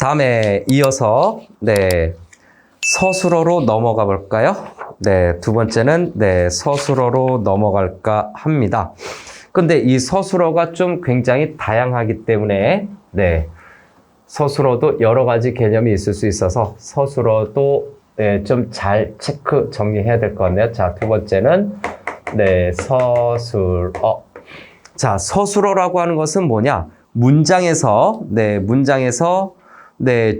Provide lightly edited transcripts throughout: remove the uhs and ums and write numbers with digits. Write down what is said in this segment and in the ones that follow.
다음에 이어서 서술어로 넘어가 볼까요? 두 번째는 서술어로 넘어갈까 합니다. 근데 이 서술어가 좀 굉장히 다양하기 때문에 서술어도 여러 가지 개념이 있을 수 있어서 서술어도 좀 잘 체크 정리해야 될 것 같네요. 자, 두 번째는 서술어. 자, 서술어라고 하는 것은 뭐냐? 문장에서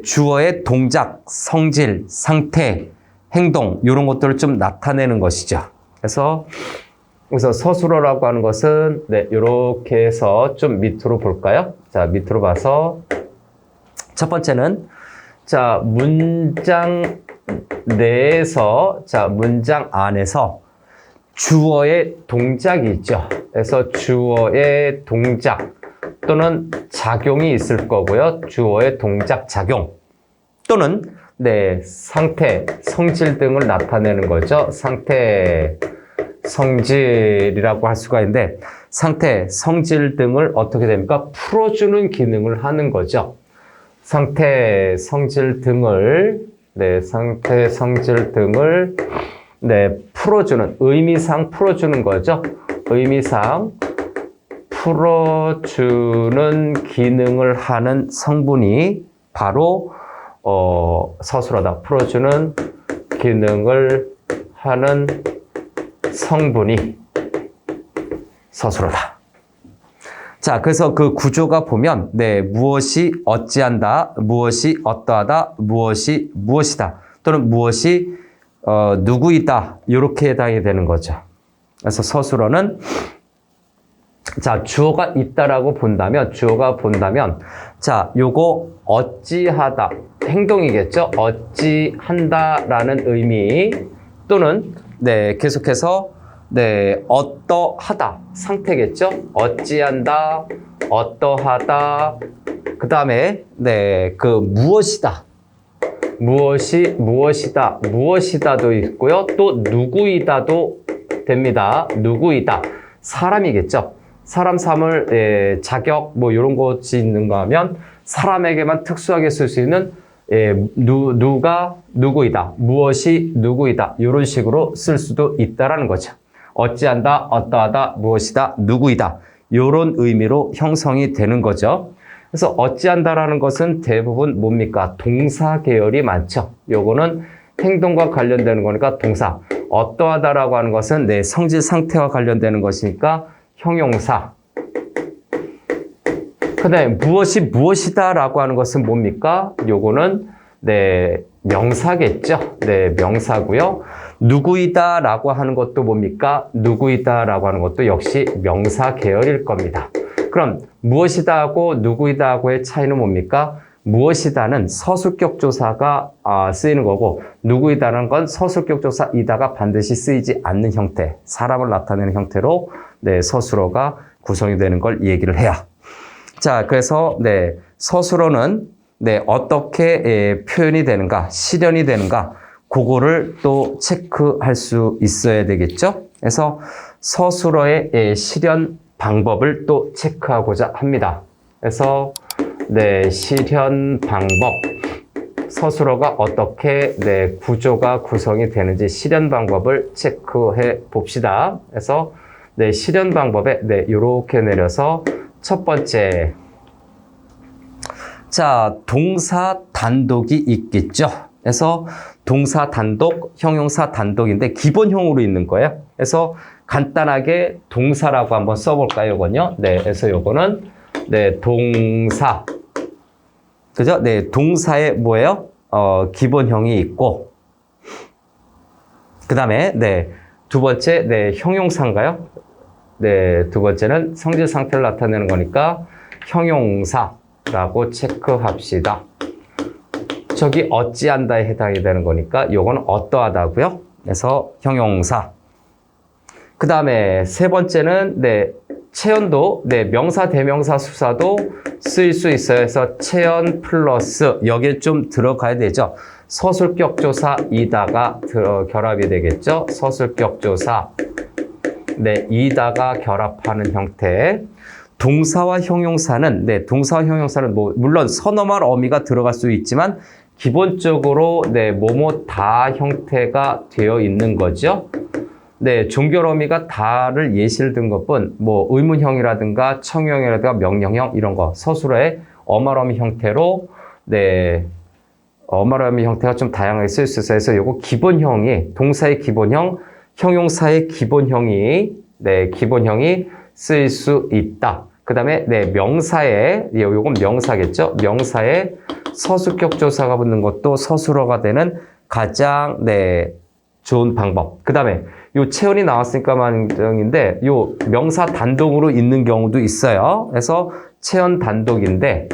주어의 동작, 성질, 상태, 행동 이런 것들을 좀 나타내는 것이죠. 그래서 서술어라고 하는 것은 이렇게 해서 좀 밑으로 볼까요? 자, 밑으로 봐서 첫 번째는 자, 문장 내에서 문장 안에서 주어의 동작이 있죠. 그래서 주어의 동작 또는 작용이 있을 거고요. 주어의 동작, 작용 또는 상태, 성질 등을 나타내는 거죠. 상태, 성질이라고 할 수가 있는데 상태, 성질 등을 어떻게 됩니까? 풀어주는 기능을 하는 거죠. 상태, 성질 등을 상태, 성질 등을 풀어주는, 의미상 풀어주는 거죠. 의미상 풀어주는 기능을 하는 성분이 바로 서술어다. 풀어주는 기능을 하는 성분이 서술어다. 자, 그래서 그 구조가 보면 무엇이 어찌한다, 무엇이 어떠하다, 무엇이 무엇이다 또는 무엇이 누구이다 이렇게 해당이 되는 거죠. 그래서 서술어는 자, 주어가 있다라고 본다면 자, 요거 어찌하다 행동이겠죠. 어찌한다라는 의미 또는 계속해서 어떠하다 상태겠죠. 어찌한다, 어떠하다. 그 다음에 그 무엇이다. 무엇이다도 있고요. 또 누구이다도 됩니다. 누구이다. 사람이겠죠. 사람, 사물, 자격 뭐 이런 것이 있는가 하면 사람에게만 특수하게 쓸 수 있는 누가 누구이다. 무엇이 누구이다. 이런 식으로 쓸 수도 있다라는 거죠. 어찌한다, 어떠하다, 무엇이다, 누구이다. 이런 의미로 형성이 되는 거죠. 그래서 어찌한다라는 것은 대부분 뭡니까? 동사 계열이 많죠. 요거는 행동과 관련되는 거니까 동사. 어떠하다라고 하는 것은 성질 상태와 관련되는 것이니까 형용사. 그 다음에 무엇이 무엇이다라고 하는 것은 뭡니까? 요거는 명사겠죠. 명사고요. 누구이다라고 하는 것도 뭡니까? 누구이다라고 하는 것도 역시 명사 계열일 겁니다. 그럼 무엇이다하고 누구이다하고의 차이는 뭡니까? 무엇이다는 서술격 조사가 쓰이는 거고 누구이다는 건 서술격 조사이다가 반드시 쓰이지 않는 형태, 사람을 나타내는 형태로 서술어가 구성이 되는 걸 얘기를 해야. 자, 그래서 서술어는 어떻게 표현이 되는가, 실현이 되는가, 그거를 또 체크할 수 있어야 되겠죠. 그래서 서술어의 실현 방법을 또 체크하고자 합니다. 그래서 실현 방법, 서술어가 어떻게 구조가 구성이 되는지 실현 방법을 체크해 봅시다. 그래서 실현 방법에 이렇게 내려서 첫 번째, 자, 동사 단독이 있겠죠. 그래서 동사 단독, 형용사 단독인데 기본형으로 있는 거예요. 그래서 간단하게 동사라고 한번 써볼까요, 이건요? 그래서 요거는 동사. 그죠? 동사에 뭐예요? 기본형이 있고, 그 다음에 두 번째 형용사인가요? 두 번째는 성질 상태를 나타내는 거니까 형용사라고 체크합시다. 저기 어찌한다에 해당이 되는 거니까 요거는 어떠하다고요. 그래서 형용사. 그 다음에 세 번째는 체연도 명사, 대명사, 수사도 쓰일 수 있어요. 그래서 체연 플러스 여기에 좀 들어가야 되죠. 서술격 조사이다가 결합이 되겠죠. 서술격 조사 이다가 결합하는 형태. 동사와 형용사는 동사와 형용사는 뭐 물론 선어말 어미가 들어갈 수 있지만 기본적으로 뭐뭐 다 형태가 되어 있는 거죠. 종결 어미가 다를 예시를 든 것뿐 뭐 의문형이라든가 청형이라든가 명령형 이런 거 서술어의 어말 어미 형태로 어말 어미 형태가 좀 다양하게 쓸 수 있어서 요거 기본형이 동사의 기본형, 형용사의 기본형이 기본형이 쓰일 수 있다. 그 다음에 명사에 요건 명사겠죠. 명사에 서술격 조사가 붙는 것도 서술어가 되는 가장 좋은 방법. 그 다음에 요 체언이 나왔으니까 만정인데 요 명사 단독으로 있는 경우도 있어요. 그래서 체언 단독인데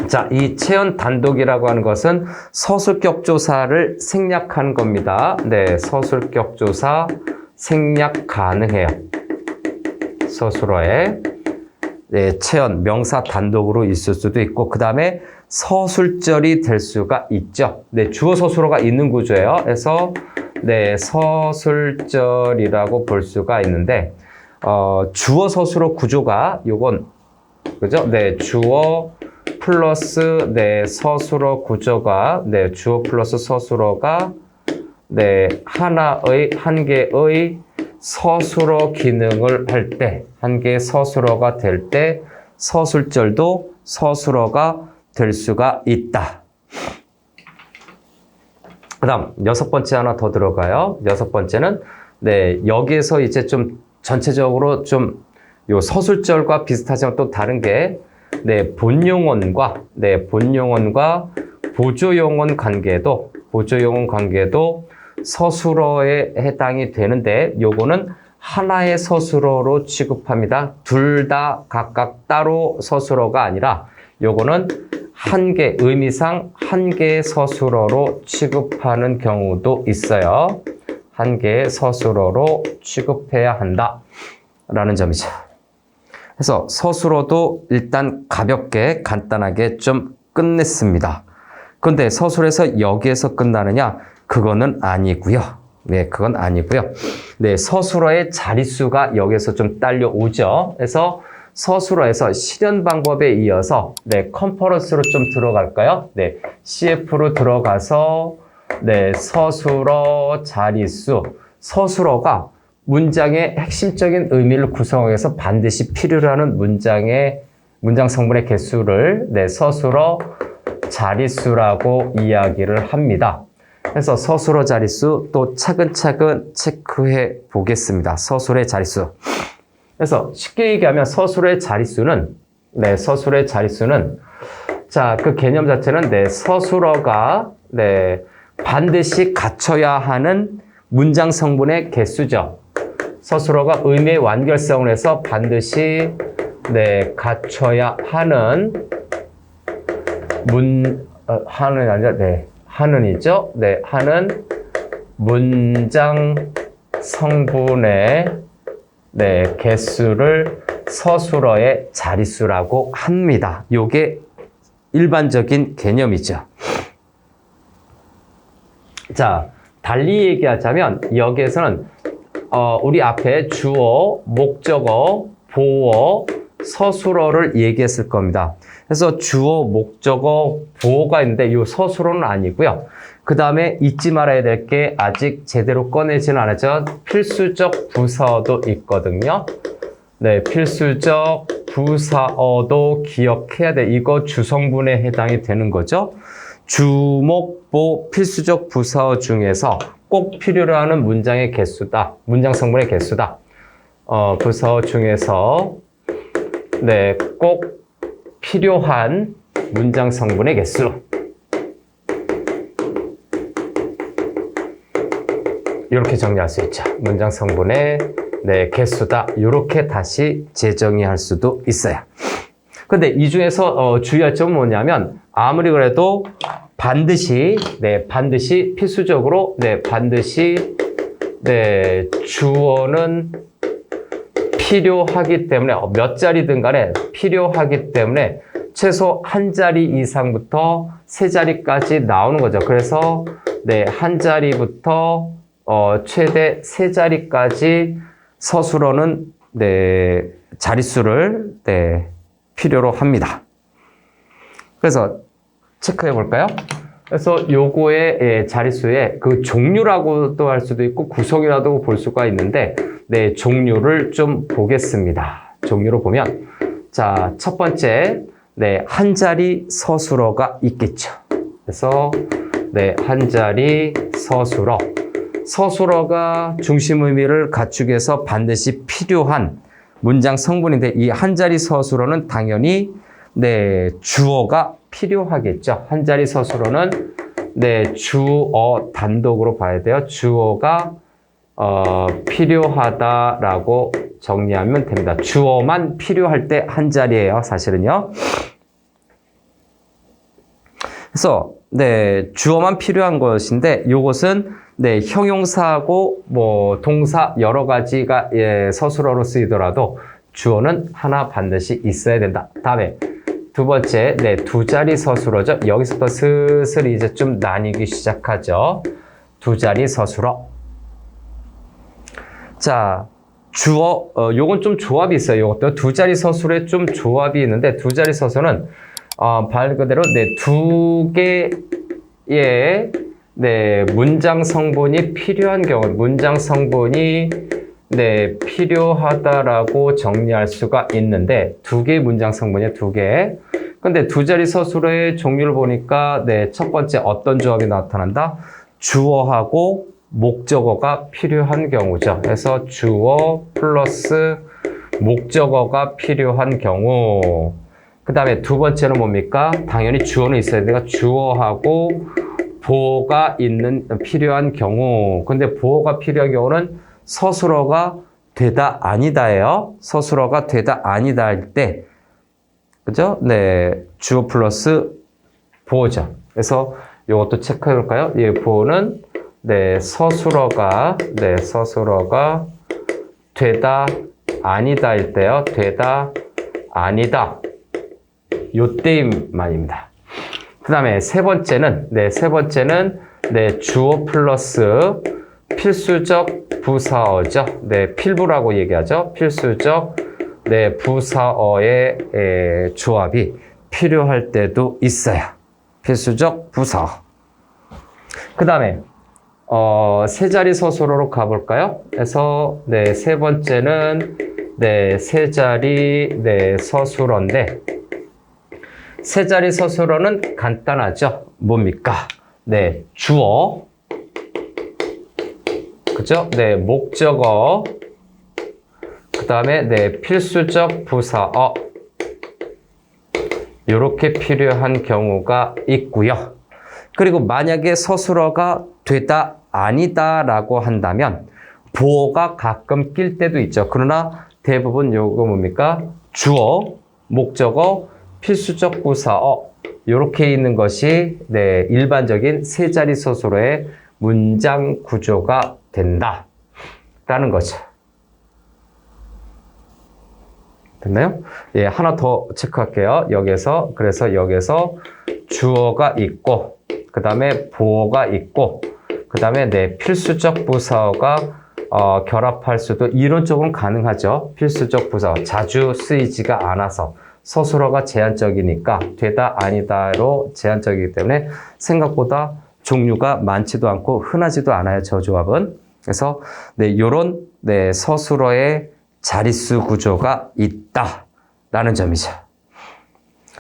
자, 이 체언 단독이라고 하는 것은 서술격 조사를 생략한 겁니다. 서술격 조사 생략 가능해요. 서술어에 체언, 명사 단독으로 있을 수도 있고 그 다음에 서술절이 될 수가 있죠. 주어 서술어가 있는 구조예요. 그래서 서술절이라고 볼 수가 있는데 주어 서술어 구조가 요건 그죠? 주어 플러스 서술어 구조가 주어 플러스 서술어가 한 개의 서술어 기능을 할 때, 한 개의 서술어가 될 때 서술절도 서술어가 될 수가 있다. 그 다음 6번째 하나 더 들어가요. 6번째는 여기에서 이제 좀 전체적으로 좀 요 서술절과 비슷하지만 또 다른 게 본용언과 보조용언 관계도 서술어에 해당이 되는데 요거는 하나의 서술어로 취급합니다. 둘 다 각각 따로 서술어가 아니라 요거는 한 개, 의미상 한 개의 서술어로 취급하는 경우도 있어요. 한 개의 서술어로 취급해야 한다 라는 점이죠. 그래서 서술어도 일단 가볍게 간단하게 좀 끝냈습니다. 그런데 서술에서 여기에서 끝나느냐? 그거는 아니고요. 그건 아니고요. 서술어의 자릿수가 여기서 좀 딸려오죠. 그래서 서술어에서 실현 방법에 이어서 컨퍼런스로 좀 들어갈까요? CF로 들어가서 서술어 자릿수. 서술어가 문장의 핵심적인 의미를 구성하기 위해서 반드시 필요로 하는 문장 성분의 개수를 서술어 자릿수라고 이야기를 합니다. 그래서 서술어 자릿수 또 차근차근 체크해 보겠습니다. 서술의 자릿수. 그래서 쉽게 얘기하면 서술의 자릿수는 자, 그 개념 자체는 서술어가 반드시 갖춰야 하는 문장 성분의 개수죠. 서술어가 의미의 완결성을 해서 반드시 갖춰야 하는 하는 아니라 하는이죠. 하는 문장 성분의 개수를 서술어의 자릿수라고 합니다. 요게 일반적인 개념이죠. 자, 달리 얘기하자면 여기에서는 우리 앞에 주어, 목적어, 보어, 서술어를 얘기했을 겁니다. 그래서 주어, 목적어, 보어가 있는데 이 서술어는 아니고요. 그 다음에 잊지 말아야 될 게 아직 제대로 꺼내지는 않았죠. 필수적 부사어도 있거든요. 필수적 부사어도 기억해야 돼. 이거 주성분에 해당이 되는 거죠. 주목보 필수적 부사어 중에서 꼭 필요로 하는 문장의 개수다. 문장 성분의 개수다. 부사어 중에서 꼭 필요한 문장 성분의 개수. 이렇게 정리할 수 있죠. 문장 성분의 개수다. 이렇게 다시 재정의할 수도 있어요. 근데 이 중에서 주의할 점은 뭐냐면 아무리 그래도 반드시 필수적으로 반드시 주어는 필요하기 때문에 몇 자리든 간에 필요하기 때문에 최소 한 자리 이상부터 세 자리까지 나오는 거죠. 그래서 한 자리부터 최대 세 자리까지 서술어는 자릿수를 필요로 합니다. 그래서 체크해 볼까요? 그래서 요거의 자릿수의 그 종류라고도 할 수도 있고 구성이라도 볼 수가 있는데 종류를 좀 보겠습니다. 종류로 보면 자, 첫 번째 한 자리 서술어가 있겠죠. 그래서 한 자리 서술어. 서술어가 중심 의미를 갖추기 위해서 반드시 필요한 문장 성분인데 이 한 자리 서술어는 당연히 주어가 필요하겠죠. 한 자리 서술어는 주어 단독으로 봐야 돼요. 주어가 필요하다라고 정리하면 됩니다. 주어만 필요할 때 한 자리예요, 사실은요. 그래서 주어만 필요한 것인데 요것은 형용사하고 뭐 동사 여러 가지가 서술어로 쓰이더라도 주어는 하나 반드시 있어야 된다. 다음에 두 번째, 두 자리 서술어죠. 여기서부터 슬슬 이제 좀 나뉘기 시작하죠. 두 자리 서술어. 자, 주어, 요건 좀 조합이 있어요. 요것도 두 자리 서술에 좀 조합이 있는데, 두 자리 서술은, 말 그대로, 두 개의, 문장 성분이 필요한 경우, 문장 성분이, 필요하다라고 정리할 수가 있는데, 두 개의 문장 성분이에요, 두 개. 근데 두 자리 서술의 종류를 보니까, 첫 번째 어떤 조합이 나타난다? 주어하고 목적어가 필요한 경우죠. 그래서 주어 플러스 목적어가 필요한 경우. 그 다음에 두 번째는 뭡니까? 당연히 주어는 있어야 되니까 주어하고 보어가 필요한 경우. 근데 보어가 필요한 경우는 서술어가 되다 아니다예요. 서술어가 되다 아니다 할 때, 그죠? 주어 플러스 보어죠. 그래서 이것도 체크해 볼까요? 이 보어는 서술어가 되다 아니다 할 때요. 되다 아니다. 요때만입니다. 그 다음에 세 번째는 주어 플러스 필수적 부사어죠. 필부라고 얘기하죠. 필수적 부사어의 조합이 필요할 때도 있어요. 필수적 부사어. 그 다음에 세 자리 서술어로 가볼까요? 그래서 세 번째는 세 자리 서술어인데 세 자리 서술어는 간단하죠. 뭡니까? 주어, 그죠? 목적어, 그 다음에 필수적 부사어 이렇게 필요한 경우가 있고요. 그리고 만약에 서술어가 되다 아니다라고 한다면 보어가 가끔 낄 때도 있죠. 그러나 대부분 요거 뭡니까? 주어, 목적어, 필수적 부사어 이렇게 있는 것이 일반적인 세 자리 서술어의 문장 구조가 된다라는 거죠. 됐나요? 예, 하나 더 체크할게요. 그래서 여기서 주어가 있고 그 다음에 보어가 있고 그 다음에 필수적 부사어가 결합할 수도 이론적으로는 가능하죠. 필수적 부사어 자주 쓰이지가 않아서 서술어가 제한적이니까 되다 아니다로 제한적이기 때문에 생각보다 종류가 많지도 않고 흔하지도 않아요. 저 조합은. 그래서 요런 서술어의 자릿수 구조가 있다라는 점이죠.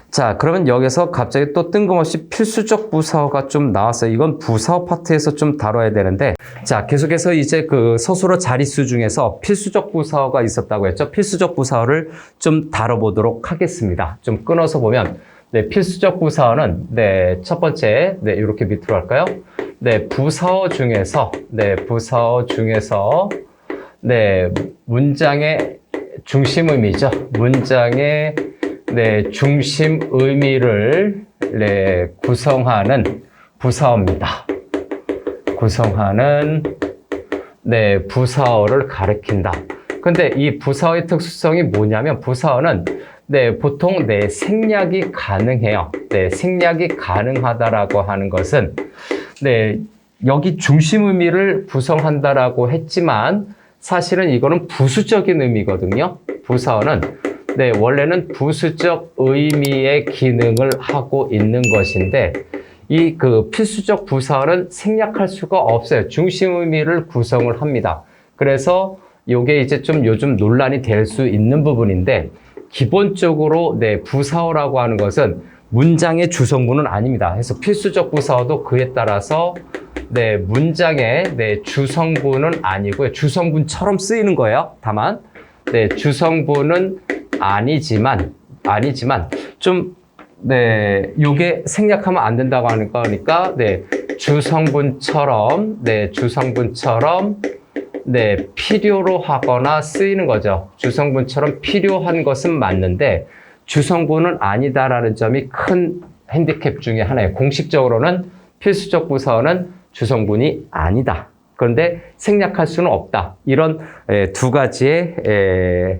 자, 그러면 여기서 갑자기 또 뜬금없이 필수적 부사어가 좀 나왔어요. 이건 부사어 파트에서 좀 다뤄야 되는데, 자, 계속해서 이제 그 서술어 자릿수 중에서 필수적 부사어가 있었다고 했죠. 필수적 부사어를 좀 다뤄보도록 하겠습니다. 좀 끊어서 보면, 필수적 부사어는, 첫 번째, 이렇게 밑으로 할까요? 부사어 중에서, 문장의 중심 의미죠. 문장의 중심 의미를 구성하는 부사어입니다. 구성하는 부사어를 가리킨다. 근데 이 부사어의 특수성이 뭐냐면 부사어는 보통 생략이 가능해요. 생략이 가능하다라고 하는 것은 여기 중심 의미를 구성한다라고 했지만 사실은 이거는 부수적인 의미거든요. 부사어는 네, 원래는 부수적 의미의 기능을 하고 있는 것인데 이 그 필수적 부사어는 생략할 수가 없어요. 중심 의미를 구성을 합니다. 그래서 요게 이제 좀 요즘 논란이 될 수 있는 부분인데 기본적으로 네, 부사어라고 하는 것은 문장의 주성분은 아닙니다. 그래서 필수적 부사어도 그에 따라서 네, 문장의 네, 주성분은 아니고요. 주성분처럼 쓰이는 거예요. 다만 네, 주성분은 아니지만 좀 네, 요게 생략하면 안 된다고 하는 거니까 네, 주성분처럼 네, 필요로 하거나 쓰이는 거죠. 주성분처럼 필요한 것은 맞는데 주성분은 아니다라는 점이 큰 핸디캡 중에 하나예요. 공식적으로는 필수적 부사어는 주성분이 아니다. 그런데 생략할 수는 없다. 이런 두 가지의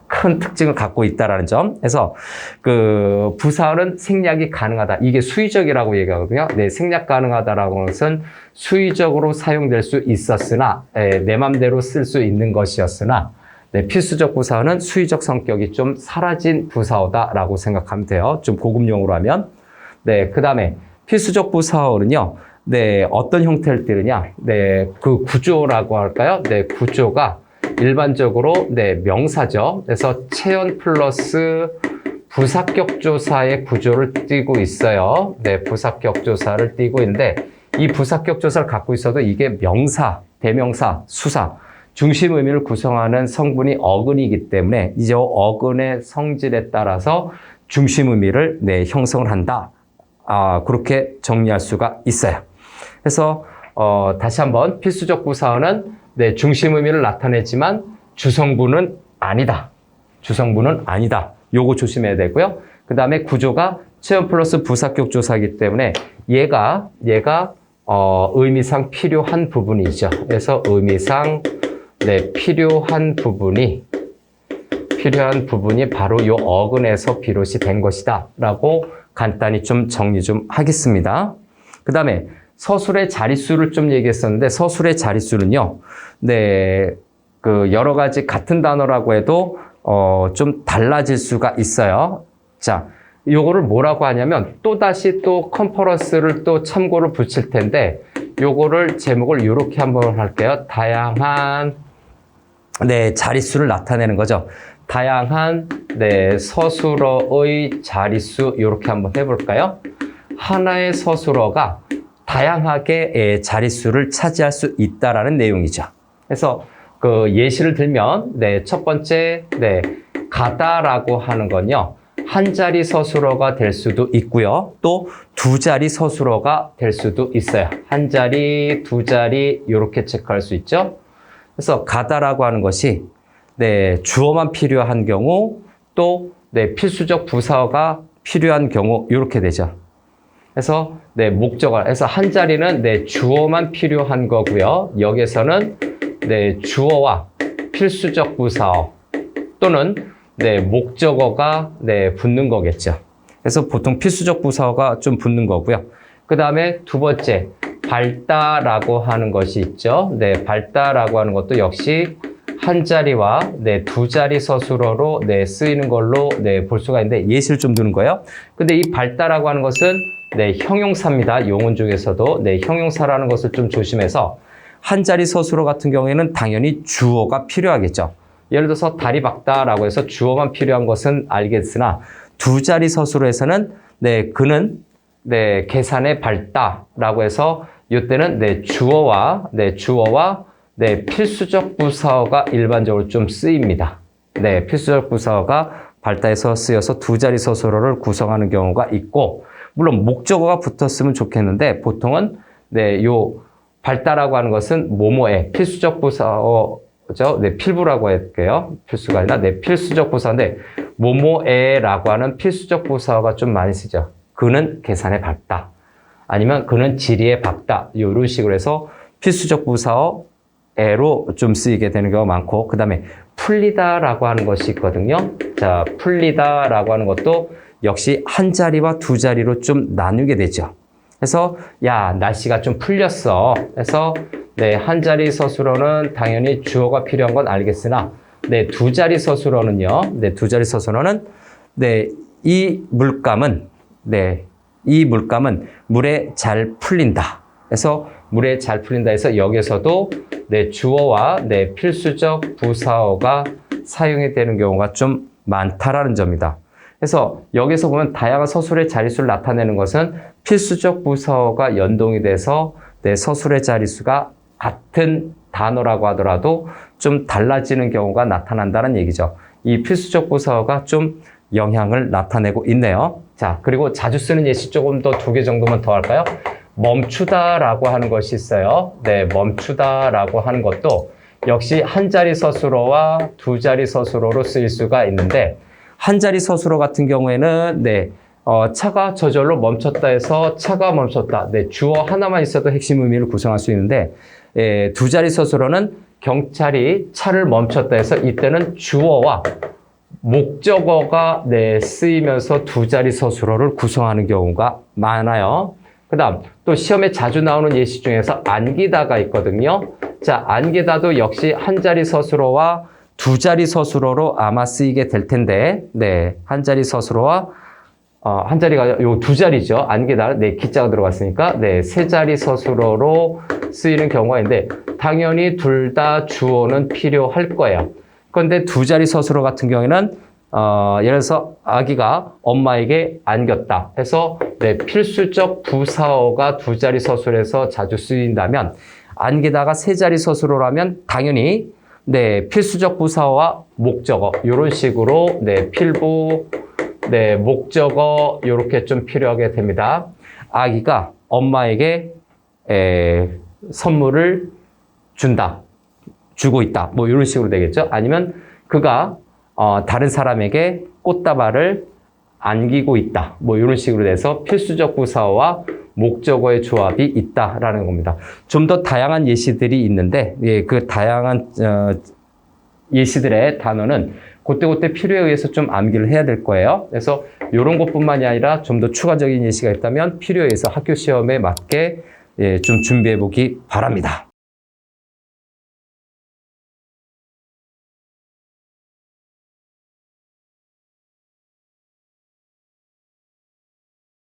큰 특징을 갖고 있다라는 점. 그래서 그 부사어는 생략이 가능하다. 이게 수의적이라고 얘기하거든요. 네, 생략 가능하다라고 하는 것은 수의적으로 사용될 수 있었으나 내 맘대로 쓸 수 있는 것이었으나 네, 필수적 부사어는 수의적 성격이 좀 사라진 부사어다라고 생각하면 돼요. 좀 고급용어로 하면. 네, 그다음에 필수적 부사어는요. 네, 어떤 형태를 띠느냐? 네, 그 구조라고 할까요? 네, 구조가 일반적으로 네, 명사죠. 그래서 체언 플러스 부사격조사의 구조를 띠고 있어요. 네, 부사격조사를 띠고 있는데 이 부사격조사를 갖고 있어도 이게 명사, 대명사, 수사 중심 의미를 구성하는 성분이 어근이기 때문에 이제 어근의 성질에 따라서 중심 의미를 네, 형성을 한다. 그렇게 정리할 수가 있어요. 그래서 다시 한번 필수적 부사어는 네, 중심 의미를 나타내지만 주성분은 아니다. 주성분은 아니다. 요거 조심해야 되고요. 그 다음에 구조가 체언 플러스 부사격 조사이기 때문에 얘가 의미상 필요한 부분이죠. 그래서 의미상 네, 필요한 부분이 바로 요 어근에서 비롯이 된 것이다. 라고 간단히 좀 정리 좀 하겠습니다. 그 다음에 서술의 자릿수를 좀 얘기했었는데 서술의 자릿수는요. 네, 그 여러 가지 같은 단어라고 해도 좀 달라질 수가 있어요. 자, 요거를 뭐라고 하냐면 또다시 또 컨퍼런스를 또 참고를 붙일 텐데 요거를 제목을 이렇게 한번 할게요. 다양한 네, 자릿수를 나타내는 거죠. 다양한 네, 서술어의 자릿수 이렇게 한번 해볼까요? 하나의 서술어가 다양하게 자릿수를 차지할 수 있다라는 내용이죠. 그래서 그 예시를 들면 네, 첫 번째 네, 가다라고 하는 건요. 한 자리 서술어가 될 수도 있고요. 또 두 자리 서술어가 될 수도 있어요. 한 자리, 두 자리 이렇게 체크할 수 있죠. 그래서 가다라고 하는 것이 네, 주어만 필요한 경우 또 네, 필수적 부사어가 필요한 경우 이렇게 되죠. 그래서 네, 목적어. 그래서 한 자리는 네, 주어만 필요한 거고요. 여기서는 네, 주어와 필수적 부사어 또는 네, 목적어가 네, 붙는 거겠죠. 그래서 보통 필수적 부사어가 좀 붙는 거고요. 그 다음에 두 번째, 밝다라고 하는 것이 있죠. 네, 밝다라고 하는 것도 역시 한 자리와 네, 두 자리 서술어로 네, 쓰이는 걸로 네, 볼 수가 있는데 예시를 좀 두는 거예요. 근데 이 밝다라고 하는 것은 네, 형용사입니다. 용언 중에서도 네, 형용사라는 것을 좀 조심해서 한 자리 서술어 같은 경우에는 당연히 주어가 필요하겠죠. 예를 들어서 다리 박다라고 해서 주어만 필요한 것은 알겠으나 두 자리 서술어에서는 네, 그는 네, 계산에 밝다라고 해서 이때는 네, 주어와 네, 필수적 부사어가 일반적으로 좀 쓰입니다. 네, 필수적 부사어가 밝다에서 쓰여서 두 자리 서술어를 구성하는 경우가 있고 물론 목적어가 붙었으면 좋겠는데 보통은 네, 요 밝다라고 하는 것은 뭐뭐에 필수적 부사어죠. 네, 필부라고 할게요. 필수가 아니라 네, 필수적 부사인데 뭐뭐에라고 하는 필수적 부사어가 좀 많이 쓰죠. 그는 계산에 밝다. 아니면 그는 지리에 밝다. 이런 식으로 해서 필수적 부사어 에로 좀 쓰이게 되는 경우가 많고 그 다음에 풀리다라고 하는 것이 있거든요. 자, 풀리다라고 하는 것도 역시 한 자리와 두 자리로 좀 나누게 되죠. 그래서 야, 날씨가 좀 풀렸어. 그래서 네, 한 자리 서술어는 당연히 주어가 필요한 건 알겠으나 네, 두 자리 서술어는요. 네, 두 자리 서술어는 네, 이 물감은 물에 잘 풀린다. 그래서 물에 잘 풀린다 해서 여기서도 네, 주어와 네, 필수적 부사어가 사용이 되는 경우가 좀 많다라는 점이다. 그래서 여기서 보면 다양한 서술의 자릿수를 나타내는 것은 필수적 부사어가 연동이 돼서 네, 서술의 자릿수가 같은 단어라고 하더라도 좀 달라지는 경우가 나타난다는 얘기죠. 이 필수적 부사어가 좀 영향을 나타내고 있네요. 자, 그리고 자주 쓰는 예시 조금 더 2개 정도만 더 할까요? 멈추다라고 하는 것이 있어요. 네, 멈추다라고 하는 것도 역시 한 자리 서술어와 두 자리 서술어로 쓰일 수가 있는데 한 자리 서술어 같은 경우에는 네, 차가 저절로 멈췄다 해서 차가 멈췄다. 네, 주어 하나만 있어도 핵심 의미를 구성할 수 있는데 두 자리 서술어는 경찰이 차를 멈췄다 해서 이때는 주어와 목적어가 네, 쓰이면서 두 자리 서술어를 구성하는 경우가 많아요. 그 다음 또 시험에 자주 나오는 예시 중에서 안기다가 있거든요. 자, 안기다도 역시 한 자리 서술어와 두 자리 서술어로 아마 쓰이게 될 텐데 네, 한 자리 서술어와 한 자리가 요 두 자리죠. 안기다 네, 기자가 들어갔으니까 네, 세 자리 서술어로 쓰이는 경우가 있는데 당연히 둘 다 주어는 필요할 거예요. 그런데 두 자리 서술어 같은 경우에는 예를 들어서 아기가 엄마에게 안겼다 해서 네, 필수적 부사어가 두 자리 서술에서 자주 쓰인다면 안기다가 세 자리 서술어라면 당연히 네, 필수적 부사어와 목적어 이런 식으로 네, 필부 네, 목적어 이렇게 좀 필요하게 됩니다. 아기가 엄마에게 선물을 주고 있다. 뭐 이런 식으로 되겠죠. 아니면 그가 다른 사람에게 꽃다발을 안기고 있다. 뭐 이런 식으로 돼서 필수적 부사어와 목적어의 조합이 있다라는 겁니다. 좀 더 다양한 예시들이 있는데 예, 그 다양한 예시들의 단어는 그때그때 필요에 의해서 좀 암기를 해야 될 거예요. 그래서 이런 것뿐만이 아니라 좀 더 추가적인 예시가 있다면 필요에 의해서 학교 시험에 맞게 예, 좀 준비해 보기 바랍니다.